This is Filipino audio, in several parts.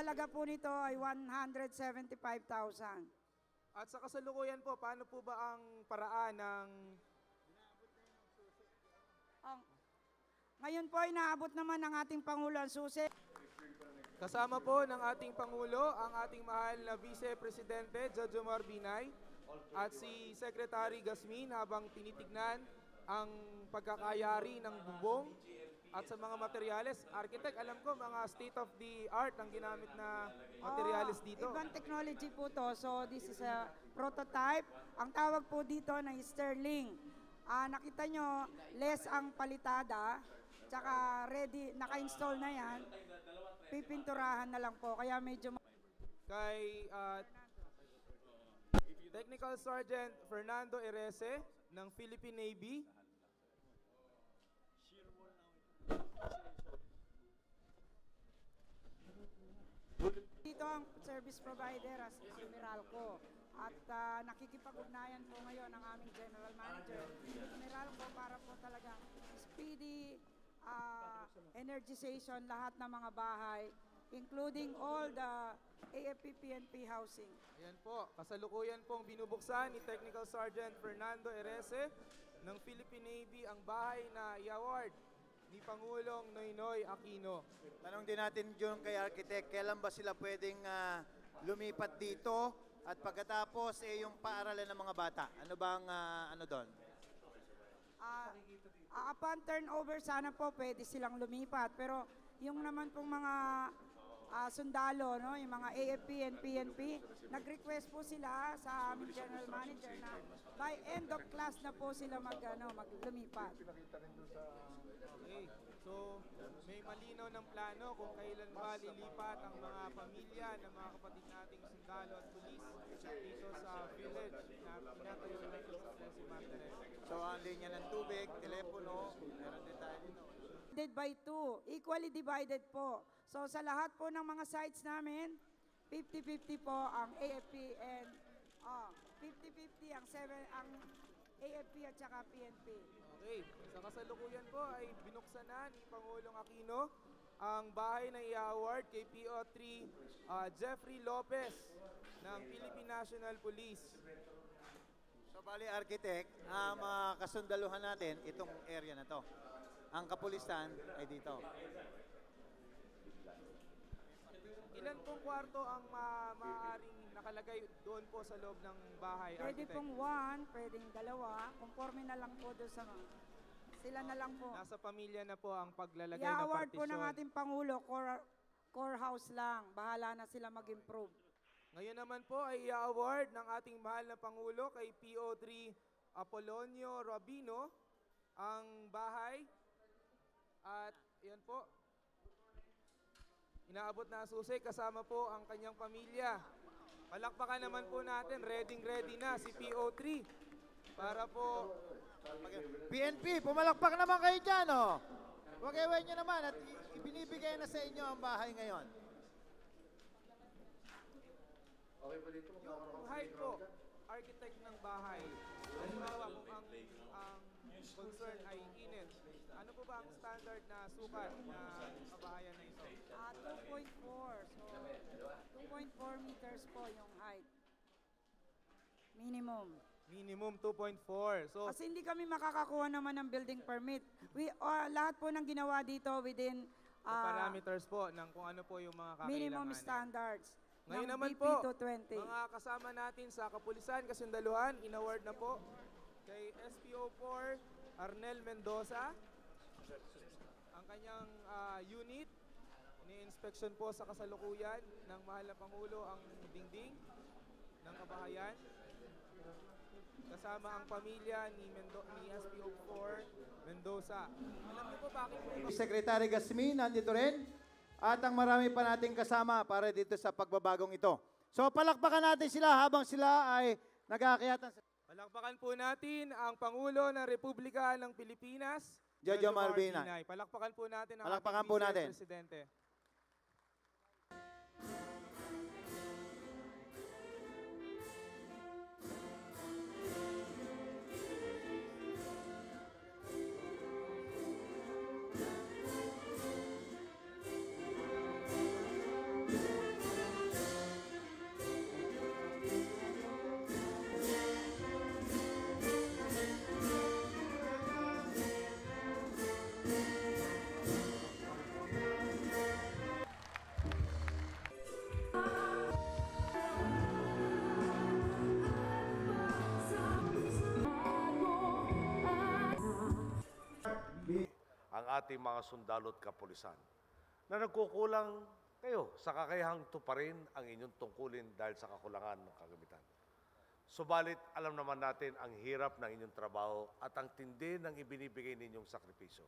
halaga po nito ay 175,000. At sa kasalukuyan po, paano po ba ang paraan ng... Ngayon po, inaabot naman ng ating Pangulo ang susi. Kasama po ng ating Pangulo, ang ating mahal na Vice Presidente, Jojo Marbinay, at si Secretary Gasmin habang tinitignan ang pagkakayari ng bubong at sa mga materyales. Architect, alam ko, mga state-of-the-art ang ginamit na materyales dito. Ibang technology po to. So, this is a prototype. Ang tawag po dito na Sterling. Nakita nyo, less ang palitada, tsaka ready, naka-install na yan. Pipinturahan na lang po, kaya medyo... Kay Technical Sergeant Fernando Erese ng Philippine Navy. Dito ang service provider as Meralco. At nakikipag-ugnayan po ngayon ang aming General Manager, Meralco, para po talaga speedy energization lahat ng mga bahay, including all the AFP PNP housing. Ayan po, kasalukuyan pong binubuksan ni Technical Sergeant Fernando Erese ng Philippine Navy ang bahay na i-award ni Pangulong Noynoy Aquino. Tanong din natin yung kay Architect, kailan ba sila pwedeng lumipat dito? At pagkatapos, yung paaralan ng mga bata, ano bang ano doon? Upon turnover, sana po pwede silang lumipat. Pero yung naman pong mga sundalo, no, yung mga AFP and PNP, nag-request po sila sa aming General Manager na by end of class na po sila maglumipat. Okay, so may malinaw ng plano kung kailan ba lilipat ang mga pamilya ng mga kapatid nating sundalo at pulis dito sa village na pinatayo natin sa Cesimantere. So ang linya ng tubig, telepono, meron din tayo dito. Divided by 2, equally divided po. So sa lahat po ng mga sites namin, 50-50 po ang AFP and 50-50 ang AFP at saka PNP. Okay, sa kasalukuyan po ay binuksan na ni Pangulong Aquino ang bahay na i-award kay PO3 Jeffrey Lopez ng Philippine National Police. So bali Architect, kasundaluhan natin itong area na to. Ang kapulisan ay dito. Ilan pong kwarto ang maaaring nakalagay doon po sa loob ng bahay, Pwede Architect? pong 1, pwedeng 2, conforme na lang po doon sa sila na lang po. Nasa pamilya na po ang paglalagay ng I-award po partisyon. ng ating Pangulo, core house lang. Bahala na sila mag-improve. Ngayon naman po ay i-award ng ating mahal na Pangulo kay PO3 Apolonio Robino ang bahay. At yan po, inaabot na susi, kasama po ang kanyang pamilya. Palakpakan naman po natin, ready na si PO3 para po... PNP, pumalakpak naman kayo dyan, oh. Wag-ewan nyo naman at ibinibigay na sa inyo ang bahay ngayon. Yung height po, architect ng bahay, halimbawa kung ang concern ay init, ano po ba ang standard na sukat na kabahayan na ito? 2.4. So, 2.4 meters po yung height. Minimum. Minimum 2.4. So, Kasi hindi kami makakakuha naman ng building permit. Lahat po ng ginawa dito within the parameters po ng kung ano po yung mga kakailanganin. minimum standards. Ngayon ng naman BP po, 220. mga kasama natin sa Kapulisan, Kasundaluhan, in-award na po kay SPO4 Arnel Mendoza ang kanyang unit. Ni-inspection po sa kasalukuyan ng mahal na Pangulo ang dingding ng kabahayan. Kasama ang pamilya ni SPO4 Mendoza. Alam niyo po bakit po Secretary Gasmin nandito rin at ang marami pa nating kasama para dito sa pagbabagong ito. So palakpakan natin sila habang sila ay nag-aakyatan. Palakpakan po natin ang Pangulo ng Republika ng Pilipinas, Jojo Marbinay. Palakpakan po natin ang Palakpakan ating po natin. Vice Presidente. ating mga sundalo at kapulisan na nagkukulang kayo sa kakayahang tuparin ang inyong tungkulin dahil sa kakulangan ng kagamitan. Subalit, alam naman natin ang hirap ng inyong trabaho at ang tindi ng ibinibigay ninyong sakripisyo.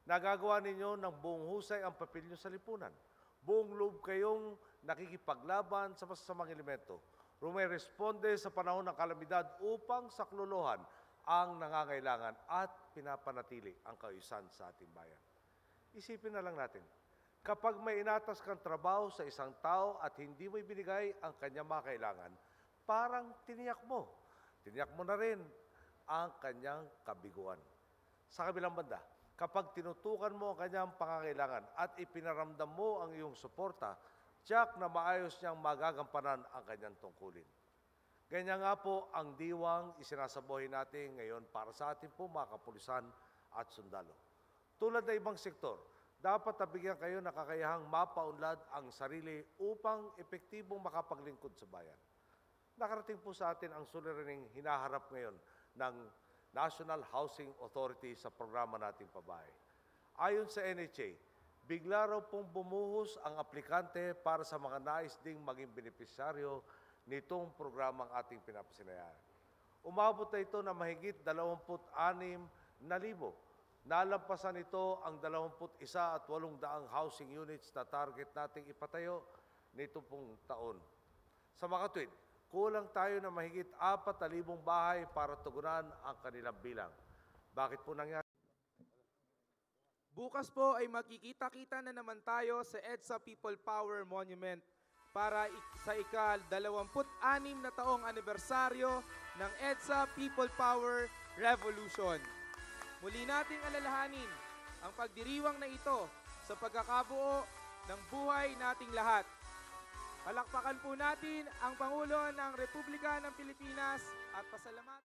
Nagagawa ninyo ng buong husay ang papel nyo sa lipunan. Buong loob kayong nakikipaglaban sa masasamang elemento. Rumeresponde sa panahon ng kalamidad upang saklolohan ang nangangailangan at pinapanatili ang kaayusan sa ating bayan. Isipin na lang natin, kapag may inatas kang trabaho sa isang tao at hindi mo ibinigay ang kanyang mga kailangan, parang tiniyak mo. Tiniyak mo na rin ang kanyang kabiguan. Sa kabilang banda, kapag tinutukan mo ang kanyang pangangailangan at ipinaramdam mo ang iyong suporta, tiyak na maayos niyang magagampanan ang kanyang tungkulin. Ganyan nga po ang diwang isinasabuhay natin ngayon para sa ating po mga kapulisan at sundalo. Tulad ng ibang sektor, dapat nabigyan kayo ng kakayahang mapaunlad ang sarili upang epektibong makapaglingkod sa bayan. Nakarating po sa atin ang suliraning hinaharap ngayon ng National Housing Authority sa programa nating pabahay. Ayon sa NHA, bigla raw pong bumuhos ang aplikante para sa mga nais ding maging benepisyaryo nitong programang ating pinapasinayaan. Umabot na ito na mahigit 26,000. Nalampasan ito ang 21,800 housing units na target nating ipatayo nito pong taon. Sa makatwid, kulang tayo na mahigit 4,000 bahay para tugunan ang kanilang bilang. Bakit po nangyari? Bukas po ay magkikita-kita na naman tayo sa EDSA People Power Monument para sa ika-26 na taong anibersaryo ng EDSA People Power Revolution. Muli nating alalahanin ang pagdiriwang na ito sa pagkakabuo ng buhay nating lahat. Palakpakan po natin ang Pangulo ng Republika ng Pilipinas at pasalamat.